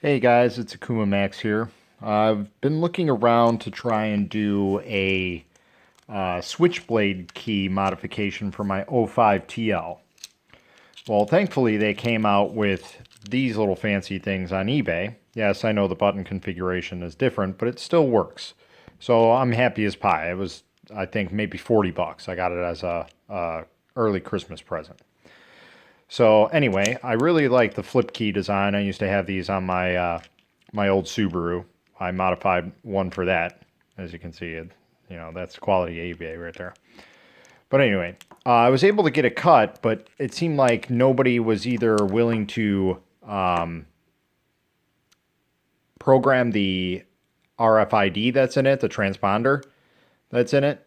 Hey guys, it's Akuma Max here. I've been looking around to try and do a switchblade key modification for my '05 TL. Well, thankfully they came out with these little fancy things on eBay. Yes, I know the button configuration is different, but it still works. So I'm happy as pie. It was, I think, maybe 40 bucks. I got it as a early Christmas present. So anyway, I really like the flip key design. I used to have these on my old Subaru. I modified one for that. As you can see, that's quality eBay right there. But anyway, I was able to get a cut, but it seemed like nobody was either willing to program the RFID that's in it, the transponder that's in it.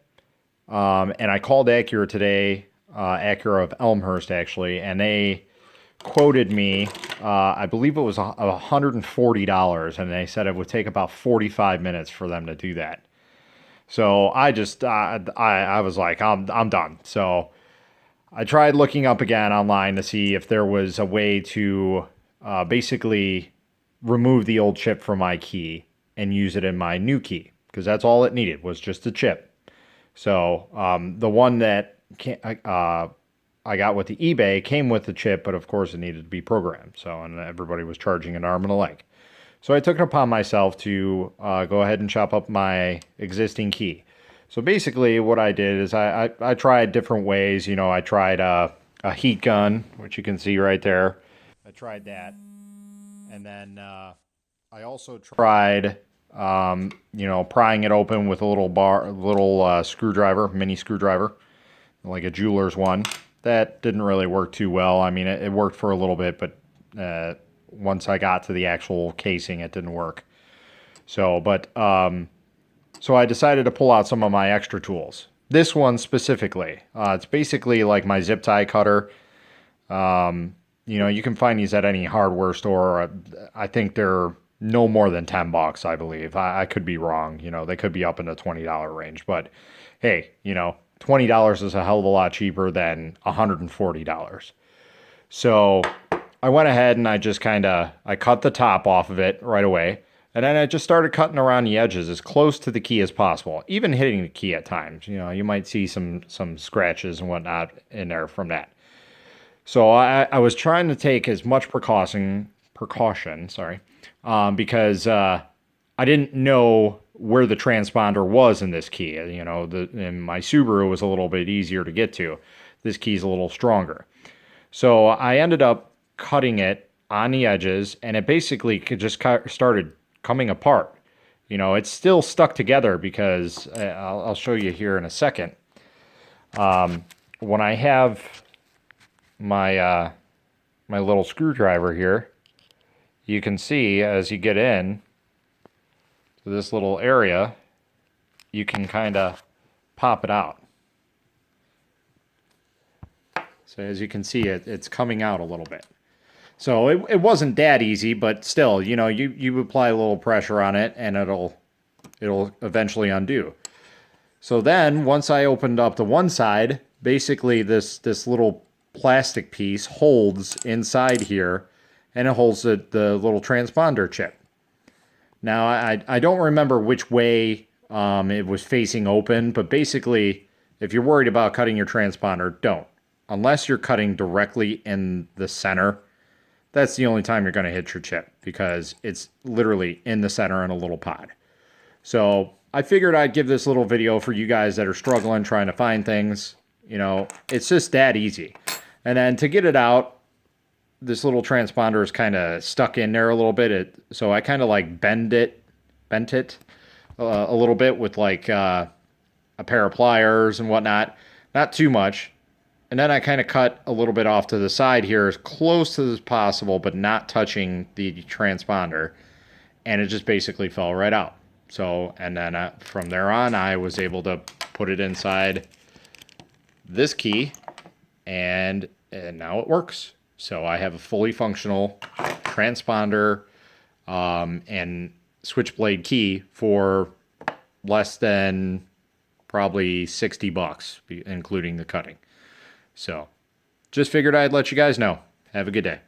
And I called Acura today, Acura of Elmhurst actually, and they quoted me, I believe it was $140, and they said it would take about 45 minutes for them to do that. So I was like, I'm done. So I tried looking up again online to see if there was a way to basically remove the old chip from my key and use it in my new key, because that's all it needed was just a chip. So the one that I got with the eBay came with the chip, but of course it needed to be programmed. So, and everybody was charging an arm and a leg. So I took it upon myself to go ahead and chop up my existing key. So basically what I did is I tried different ways. You know, I tried a heat gun, which you can see right there. I tried that. And then I also tried, prying it open with a little screwdriver, mini screwdriver, like a jeweler's one. That didn't really work too well. I mean, it worked for a little bit, but once I got to the actual casing, it didn't work. So I decided to pull out some of my extra tools. This one specifically, it's basically like my zip tie cutter. You can find these at any hardware store. I think they're no more than 10 bucks, I believe. I could be wrong. They could be up in the $20 range, but hey, $20 is a hell of a lot cheaper than $140. So I went ahead and I cut the top off of it right away. And then I just started cutting around the edges as close to the key as possible, even hitting the key at times. You might see some scratches and whatnot in there from that. So I was trying to take as much precaution, because I didn't know where the transponder was in this key. In my Subaru was a little bit easier to get to. This key's a little stronger. So I ended up cutting it on the edges, and it basically just started coming apart. It's still stuck together because I'll show you here in a second. When I have my my little screwdriver here, you can see as you get in to this little area, you can kind of pop it out. So as you can see, it's coming out a little bit. So it wasn't that easy, but still, you apply a little pressure on it and it'll eventually undo. So then once I opened up the one side, basically this little plastic piece holds inside here, and it holds the little transponder chip. Now I don't remember which way it was facing open, but basically if you're worried about cutting your transponder, don't. Unless you're cutting directly in the center, that's the only time you're going to hit your chip, because it's literally in the center in a little pod. So I figured I'd give this little video for you guys that are struggling trying to find things. It's just that easy. And then to get it out, this little transponder is kind of stuck in there a little bit. So I kind of like bent it a little bit with like a pair of pliers and whatnot. Not too much. And then I kind of cut a little bit off to the side here as close to as possible, but not touching the transponder. And it just basically fell right out. So, and then from there on, I was able to put it inside this key, and now it works. So I have a fully functional transponder and switchblade key for less than probably 60 bucks, including the cutting. So just figured I'd let you guys know. Have a good day.